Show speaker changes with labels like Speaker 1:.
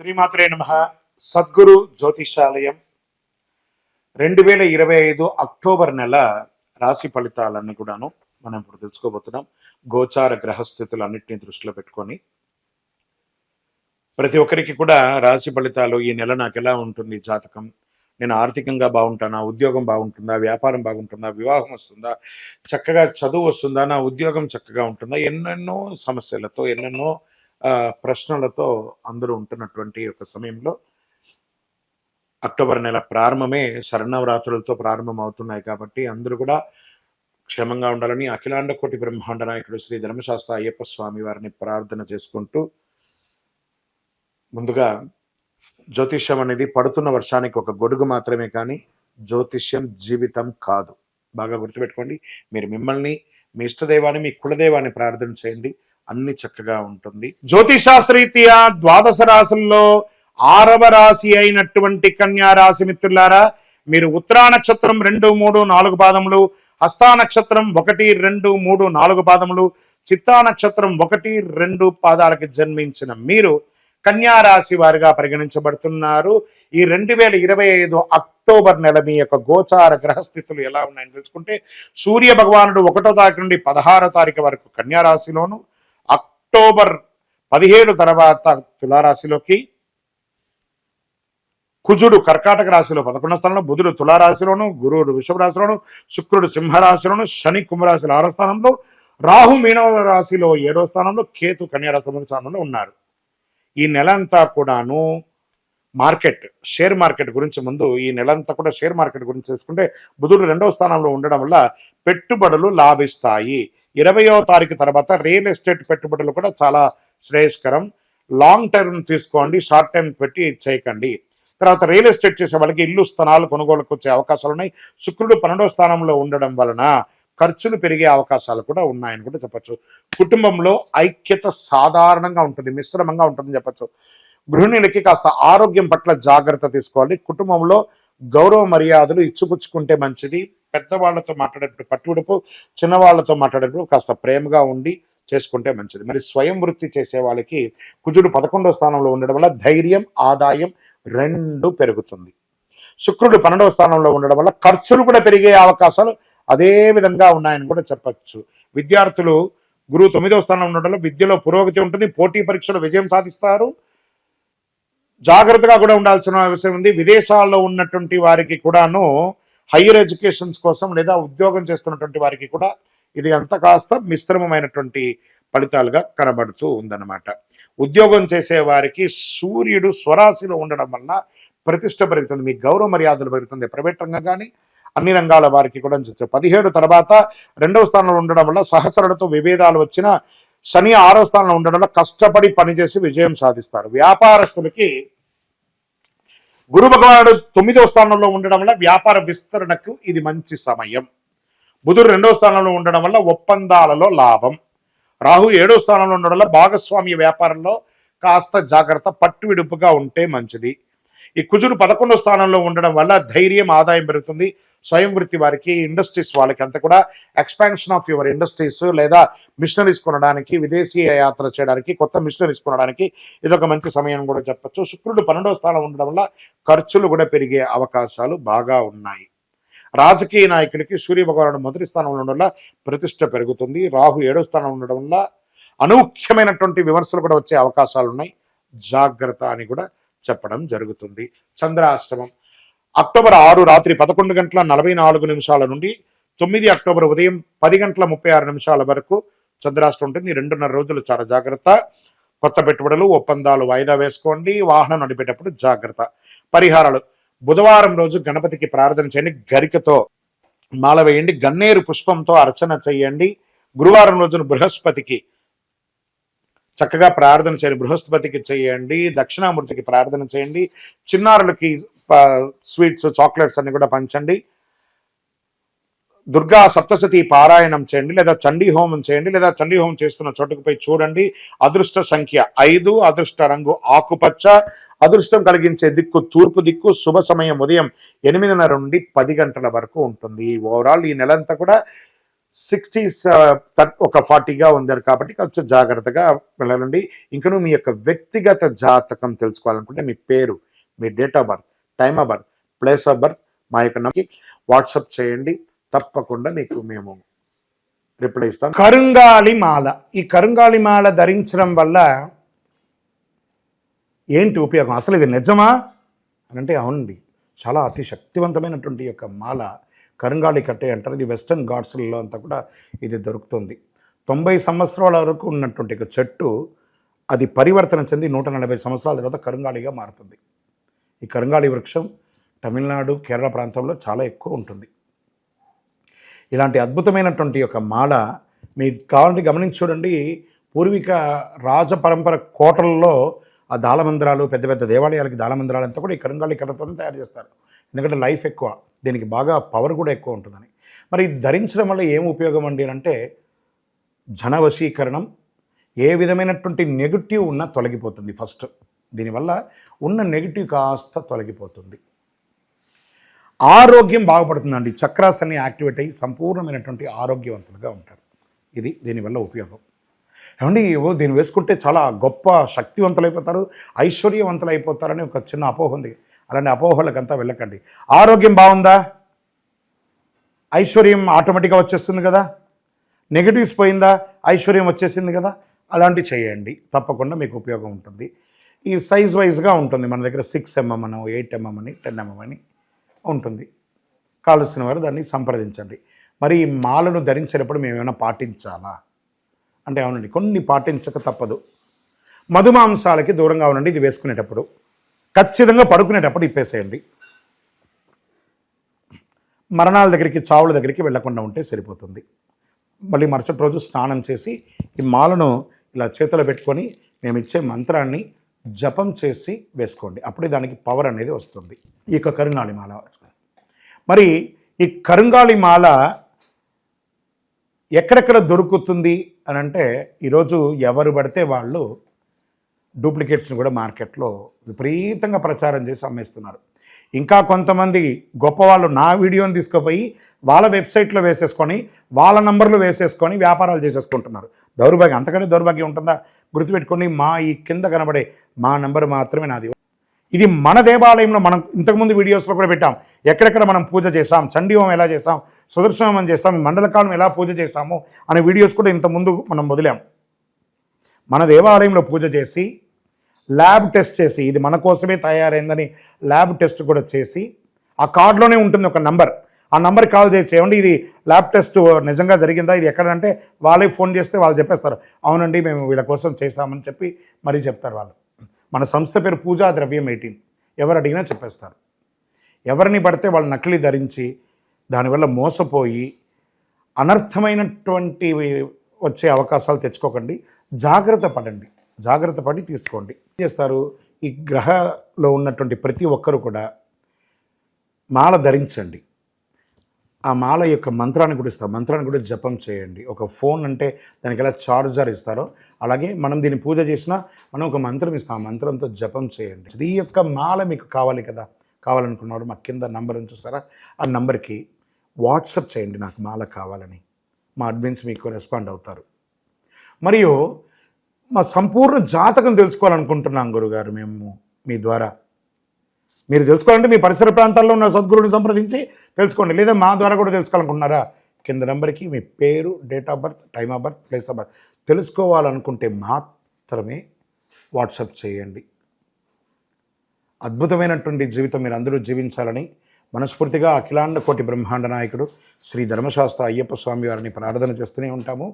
Speaker 1: శ్రీమాత్రే నమః. సద్గురు జ్యోతిషాలయం 2025 అక్టోబర్ నెల రాశి ఫలితాలన్నీ కూడాను మనం ఇప్పుడు తెలుసుకోబోతున్నాం. గోచార గ్రహస్థితులన్నింటినీ దృష్టిలో పెట్టుకొని ప్రతి ఒక్కరికి కూడా రాశి ఫలితాలు ఈ నెల నాకు ఎలా ఉంటుంది, జాతకం, నేను ఆర్థికంగా బాగుంటానా, ఉద్యోగం బాగుంటుందా, వ్యాపారం బాగుంటుందా, వివాహం వస్తుందా, చక్కగా చదువు వస్తుందా, నా ఉద్యోగం చక్కగా ఉంటుందా, ఎన్నెన్నో సమస్యలతో ఎన్నెన్నో ప్రశ్నలతో అందరూ ఉంటున్నటువంటి ఒక సమయంలో అక్టోబర్ నెల ప్రారంభమే శరన్నవరాత్రులతో ప్రారంభం అవుతున్నాయి కాబట్టి అందరూ కూడా క్షేమంగా ఉండాలని అఖిలాండ కోటి బ్రహ్మాండ నాయకుడు శ్రీ ధర్మశాస్త్ర అయ్యప్ప స్వామి వారిని ప్రార్థన చేసుకుంటూ, ముందుగా జ్యోతిష్యం అనేది పడుతున్న వర్షానికి ఒక గొడుగు మాత్రమే, కానీ జ్యోతిష్యం జీవితం కాదు. బాగా గుర్తుపెట్టుకోండి. మీరు మిమ్మల్ని, మీ ఇష్టదైవాన్ని, మీ కులదైవాన్ని ప్రార్థన చేయండి, అన్ని చక్కగా ఉంటుంది. జ్యోతిషాస్త్రరీత్యా ద్వాదశ రాశుల్లో 6వ రాశి అయినటువంటి కన్యా రాశి మిత్రులారా, మీరు ఉత్తరా నక్షత్రం 2, 3, 4 పాదములు, హస్తా నక్షత్రం 1, 2, 3, 4 పాదములు, చిత్తా నక్షత్రం 1, 2 పాదాలకి జన్మించిన మీరు కన్యా రాశి వారిగా పరిగణించబడుతున్నారు. ఈ 2025 అక్టోబర్ నెల మీ యొక్క గోచార గ్రహస్థితులు ఎలా ఉన్నాయని తెలుసుకుంటే, సూర్య భగవానుడు 1వ తారీఖు నుండి 16వ తారీఖు వరకు కన్యా రాశిలోను, అక్టోబర్ 17 తర్వాత తులారాశిలోకి, కుజుడు కర్కాటక రాశిలో 11వ స్థానంలో, బుధుడు తులారాశిలోను, గురువుడు వృషభ రాశిలోను, శుక్రుడు సింహరాశిలోను, శని కుంభరాశిలో 6వ స్థానంలో, రాహు మీనవ రాశిలో 7వ స్థానంలో, కేతు కన్యా రాశి 9వ స్థానంలో ఉన్నారు. ఈ నెలంతా కూడాను షేర్ మార్కెట్ గురించి, ముందు ఈ నెలంతా కూడా షేర్ మార్కెట్ గురించి తెలుసుకుంటే, బుధుడు 2వ స్థానంలో ఉండడం వల్ల పెట్టుబడులు లాభిస్తాయి. 20వ తారీఖు తర్వాత రియల్ ఎస్టేట్ పెట్టుబడులు కూడా చాలా శ్రేయస్కరం. లాంగ్ టర్మ్ తీసుకోండి, షార్ట్ టర్మ్ పెట్టి చేయకండి. తర్వాత రియల్ ఎస్టేట్ చేసే వాళ్ళకి ఇల్లు స్థలాలు కొనుగోలుకు వచ్చే అవకాశాలు ఉన్నాయి. శుక్రుడు 12వ స్థానంలో ఉండడం వలన ఖర్చులు పెరిగే అవకాశాలు కూడా ఉన్నాయని కూడా చెప్పచ్చు. కుటుంబంలో ఐక్యత సాధారణంగా ఉంటుంది, మిశ్రమంగా ఉంటుందని చెప్పచ్చు. గృహిణులకి కాస్త ఆరోగ్యం పట్ల జాగ్రత్త తీసుకోవాలి. కుటుంబంలో గౌరవ మర్యాదలు ఇచ్చిపుచ్చుకుంటే మంచిది. పెద్దవాళ్లతో మాట్లాడేటప్పుడు పట్టుడుపు, చిన్నవాళ్లతో మాట్లాడేటప్పుడు కాస్త ప్రేమగా ఉండి చేసుకుంటే మంచిది. మరి స్వయం వృత్తి చేసే వాళ్ళకి కుజుడు 11వ స్థానంలో ఉండడం వల్ల ధైర్యం, ఆదాయం 2 పెరుగుతుంది. శుక్రుడు 12వ స్థానంలో ఉండడం వల్ల ఖర్చులు కూడా పెరిగే అవకాశాలు అదే విధంగా ఉన్నాయని కూడా చెప్పచ్చు. విద్యార్థులు గురువు 9వ స్థానంలో ఉండడం వల్ల విద్యలో పురోగతి ఉంటుంది, పోటీ పరీక్షలు విజయం సాధిస్తారు. జాగ్రత్తగా కూడా ఉండాల్సిన విషయం ఉంది. విదేశాల్లో ఉన్నటువంటి వారికి కూడాను హైయర్ ఎడ్యుకేషన్స్ కోసం లేదా ఉద్యోగం చేస్తున్నటువంటి వారికి కూడా ఇది అంత కాస్త మిశ్రమమైనటువంటి ఫలితాలుగా కనబడుతూ ఉందన్నమాట. ఉద్యోగం చేసే వారికి సూర్యుడు స్వరాశిలో ఉండడం వల్ల ప్రతిష్ట పెరుగుతుంది, మీ గౌరవ మర్యాదలు పెరుగుతుంది. ప్రైవేట్ రంగం కానీ అన్ని రంగాల వారికి కూడా 17 తర్వాత 2వ స్థానంలో ఉండడం వల్ల సహచరులతో విభేదాలు వచ్చినా, శని 6వ స్థానంలో ఉండడం వల్ల కష్టపడి పనిచేసి విజయం సాధిస్తారు. వ్యాపారస్తులకి గురు భగవానుడు 9వ స్థానంలో ఉండడం వల్ల వ్యాపార విస్తరణకు ఇది మంచి సమయం. బుధుడు 2వ స్థానంలో ఉండడం వల్ల ఒప్పందాలలో లాభం. రాహు 7వ స్థానంలో ఉండడం వల్ల భాగస్వామ్య వ్యాపారంలో కాస్త జాగ్రత్త, పట్టు విడుపుగా ఉంటే మంచిది. ఈ కుజుడు 11వ స్థానంలో ఉండడం వల్ల ధైర్యం, ఆదాయం పెరుగుతుంది. స్వయం వృత్తి వారికి, ఇండస్ట్రీస్ వాళ్ళకి అంతా కూడా ఎక్స్పాన్షన్ ఆఫ్ యువర్ ఇండస్ట్రీస్ లేదా మిషనరీస్ కొనడానికి, విదేశీ యాత్ర చేయడానికి, కొత్త మిషనరీస్ కొనడానికి ఇదొక మంచి సమయం కూడా చెప్పచ్చు. శుక్రుడు 12వ స్థానంలో ఉండడం వల్ల ఖర్చులు కూడా పెరిగే అవకాశాలు బాగా ఉన్నాయి. రాజకీయ నాయకులకి సూర్య భగవానుడు 1వ స్థానంలో ఉండడం వల్ల ప్రతిష్ట పెరుగుతుంది. రాహు 7వ స్థానంలో ఉండడం వల్ల అనూఖ్యమైనటువంటి విమర్శలు కూడా వచ్చే అవకాశాలు ఉన్నాయి, జాగ్రత్త అని కూడా చెప్పడం జరుగుతుంది. చంద్రాష్టమం అక్టోబర్ 6 రాత్రి 11:44 నుండి 9 అక్టోబర్ ఉదయం 10:36 వరకు చంద్రాష్టమం ఉంటుంది. 2.5 రోజులు చాలా జాగ్రత్త. కొత్త పెట్టుబడులు, ఒప్పందాలు వాయిదా వేసుకోండి. వాహనం నడిపేటప్పుడు జాగ్రత్త. పరిహారాలు: బుధవారం రోజు గణపతికి ప్రార్థన చేయండి, గరికతో మాల వేయండి, గన్నేరు పుష్పంతో అర్చన చేయండి. గురువారం రోజున బృహస్పతికి చక్కగా ప్రార్థన చేయండి, బృహస్పతికి చేయండి. దక్షిణామూర్తికి ప్రార్థన చేయండి. చిన్నారులకి స్వీట్స్, చాక్లెట్స్ అన్ని కూడా పంచండి. దుర్గా సప్తశతి పారాయణం చేయండి, లేదా చండీ హోమం చేయండి, లేదా చండీ హోమం చేస్తున్న చోటుకు పోయి చూడండి. అదృష్ట సంఖ్య 5, అదృష్ట రంగు ఆకుపచ్చ, అదృష్టం కలిగించే దిక్కు తూర్పు దిక్కు. శుభ సమయం ఉదయం 8:30 నుండి 10 గంటల వరకు ఉంటుంది. ఓవరాల్ ఈ నెలంతా కూడా 60s ఒక 40గా ఉండారు కాబట్టి కొంచెం జాగ్రత్తగా వెళ్ళాలండి. ఇంకను మీ యొక్క వ్యక్తిగత జాతకం తెలుసుకోవాలనుకుంటే మీ పేరు, మీ date of birth, time of birth, place of birth మా యొక్క నంబర్కి వాట్సాప్ చేయండి. తప్పకుండా మీకు మేము రిప్లై ఇస్తాం. కరుంగాలి మాల. ఈ కరుంగాలి మాల ధరించడం వల్ల ఏంటి ఉపయోగం? అసలు ఇది నిజమా అని అంటే అవునండి, చాలా అతి శక్తివంతమైనటువంటి యొక్క మాల కరుంగాలి కట్టే అంటారు. ఇది వెస్టర్న్ ఘాట్స్లలో అంతా కూడా ఇది దొరుకుతుంది. 90 సంవత్సరాల వరకు ఉన్నటువంటి ఒక చెట్టు అది పరివర్తన చెంది 140 సంవత్సరాల తర్వాత కరుంగాలిగా మారుతుంది. ఈ కరుంగాలి వృక్షం తమిళనాడు, కేరళ ప్రాంతంలో చాలా ఎక్కువ ఉంటుంది. ఇలాంటి అద్భుతమైనటువంటి యొక్క మాల మీరు కావాలంటే గమనించి చూడండి. పూర్వీక రాజపరంపర కోటలలో ఆ దాళమందిరాలు, పెద్ద పెద్ద దేవాలయాలకి దాళమందిరాలు అంతా కూడా ఈ కరుంగాలి కర్రతో తయారు చేస్తారు. ఎందుకంటే లైఫ్ ఎక్కువ, దీనికి బాగా పవర్ కూడా ఎక్కువ ఉంటుందని. మరి ఇది ధరించడం వల్ల ఏం ఉపయోగం అండి అంటే జన వశీకరణం, ఏ విధమైనటువంటి నెగిటివ్ ఉన్నా తొలగిపోతుంది. ఫస్ట్ దీనివల్ల ఉన్న నెగిటివ్ కాస్త తొలగిపోతుంది. ఆరోగ్యం బాగుపడుతుందండి. చక్రాస్ అన్ని యాక్టివేట్ అయ్యి సంపూర్ణమైనటువంటి ఆరోగ్యవంతులుగా ఉంటారు. ఇది దీనివల్ల ఉపయోగం. ఏమండి దీన్ని వేసుకుంటే చాలా గొప్ప శక్తివంతులైపోతారు, ఐశ్వర్యవంతులు అయిపోతారని ఒక చిన్న అపోహ ఉంది. అలాంటి అపోహలకంతా వెళ్ళకండి. ఆరోగ్యం బాగుందా, ఐశ్వర్యం ఆటోమేటిక్గా వచ్చేస్తుంది కదా. నెగిటివ్స్ పోయిందా, ఐశ్వర్యం వచ్చేసింది కదా. అలాంటివి చేయండి, తప్పకుండా మీకు ఉపయోగం ఉంటుంది. ఈ సైజ్ వైజ్గా ఉంటుంది. మన దగ్గర 6 mm అని, 8 mm అని, 10 mm అని ఉంటుంది. కావలసిన వారు దాన్ని సంప్రదించండి. మరి ఈ మాలను ధరించేటప్పుడు మేము ఏమైనా పాటించాలా అంటే అవునండి, కొన్ని పాటించక తప్పదు. మధుమాంసాలకి దూరంగా ఉండండి. ఇది వేసుకునేటప్పుడు ఖచ్చితంగా పడుకునేటప్పుడు ఇప్పేసేయండి. మరణాల దగ్గరికి, చావుల దగ్గరికి వెళ్లకుండా ఉంటే సరిపోతుంది. మళ్ళీ మరుసటి రోజు స్నానం చేసి ఈ మాలను ఇలా చేతిలో పెట్టుకొని మేము ఇచ్చే మంత్రాన్ని జపం చేసి వేసుకోండి. అప్పుడే దానికి పవర్ అనేది వస్తుంది. ఈ యొక్క కరుంగాలి మాల. మరి ఈ కరుంగాలి మాల ఎక్కడెక్కడ దొరుకుతుంది అని అంటే ఈరోజు ఎవరు పడితే వాళ్ళు డూప్లికేట్స్ని కూడా మార్కెట్లో విపరీతంగా ప్రచారం చేసి అమ్మేస్తున్నారు. ఇంకా కొంతమంది గొప్పవాళ్ళు నా వీడియోని తీసుకుపోయి వాళ్ళ వెబ్సైట్లో వేసేసుకొని వాళ్ళ నంబర్లు వేసేసుకొని వ్యాపారాలు చేసేసుకుంటున్నారు. దౌర్భాగ్యం, అంతకంటే దౌర్భాగ్యం ఉంటుందా? గుర్తుపెట్టుకోండి, మా ఈ కింద కనబడే మా నంబర్ మాత్రమే నాది. ఇది మన దేవాలయంలో మనం ఇంతకుముందు వీడియోస్లో కూడా పెట్టాం. ఎక్కడెక్కడ మనం పూజ చేసాం, చండీ హోమం ఎలా చేసాం, సుదర్శన హోమం చేసాం, మండలకాలం ఎలా పూజ చేసాము అనే వీడియోస్ కూడా ఇంతకుముందు మనం వదిలాం. మన దేవాలయంలో పూజ చేసి ల్యాబ్ టెస్ట్ చేసి ఇది మన కోసమే తయారైందని ల్యాబ్ టెస్ట్ కూడా చేసి ఆ కార్డులోనే ఉంటుంది ఒక నంబర్. ఆ నంబర్కి కాల్ చేసి ఏమండి ఇది ల్యాబ్ టెస్ట్ నిజంగా జరిగిందా, ఇది ఎక్కడంటే వాళ్ళే ఫోన్ చేస్తే వాళ్ళు చెప్పేస్తారు, అవునండి మేము వీళ్ళ కోసం చేశామని చెప్పి మరీ చెప్తారు వాళ్ళు. మన సంస్థ పేరు పూజా ద్రవ్యం 18. ఎవరు అడిగినా చెప్పేస్తారు. ఎవరిని పడితే వాళ్ళు నకిలీ ధరించి దానివల్ల మోసపోయి అనర్థమైనటువంటి వచ్చే అవకాశాలు తెచ్చుకోకండి. జాగ్రత్త పడండి, జాగ్రత్త పడి తీసుకోండి. ఏం చేస్తారు, ఈ గ్రహలో ఉన్నటువంటి ప్రతి ఒక్కరు కూడా మాల ధరించండి. ఆ మాల యొక్క మంత్రాన్ని కూడా ఇస్తాం, మంత్రాన్ని కూడా జపం చేయండి. ఒక ఫోన్ అంటే దానికి ఎలా చార్జర్ ఇస్తారో అలాగే మనం దీన్ని పూజ చేసినా మనం ఒక మంత్రం ఇస్తాం, ఆ మంత్రంతో జపం చేయండి. ఈ యొక్క మాల మీకు కావాలి కదా, కావాలనుకున్నవాడు మా కింద నంబర్ చూస్తారా, ఆ నంబర్కి వాట్సాప్ చేయండి నాకు మాల కావాలని. మా అడ్మిన్స్ మీకు రెస్పాండ్ అవుతారు. మరియు మా సంపూర్ణ జాతకం తెలుసుకోవాలనుకుంటున్నాం గురుగారు మేము మీ ద్వారా. మీరు తెలుసుకోవాలంటే మీ పరిసర ప్రాంతాల్లో ఉన్న సద్గురుని సంప్రదించి తెలుసుకోండి, లేదా మా ద్వారా కూడా తెలుసుకోవాలనుకుంటున్నారా, కింద నెంబర్కి మీ పేరు, date of birth, time of birth, place of birth తెలుసుకోవాలనుకుంటే మాత్రమే వాట్సాప్ చేయండి. అద్భుతమైనటువంటి జీవితం మీరు అందరూ జీవించాలని మనస్ఫూర్తిగా అఖిలాండ కోటి బ్రహ్మాండ నాయకుడు శ్రీ ధర్మశాస్త్ర అయ్యప్ప స్వామి వారిని ప్రార్థన చేస్తూనే ఉంటాము.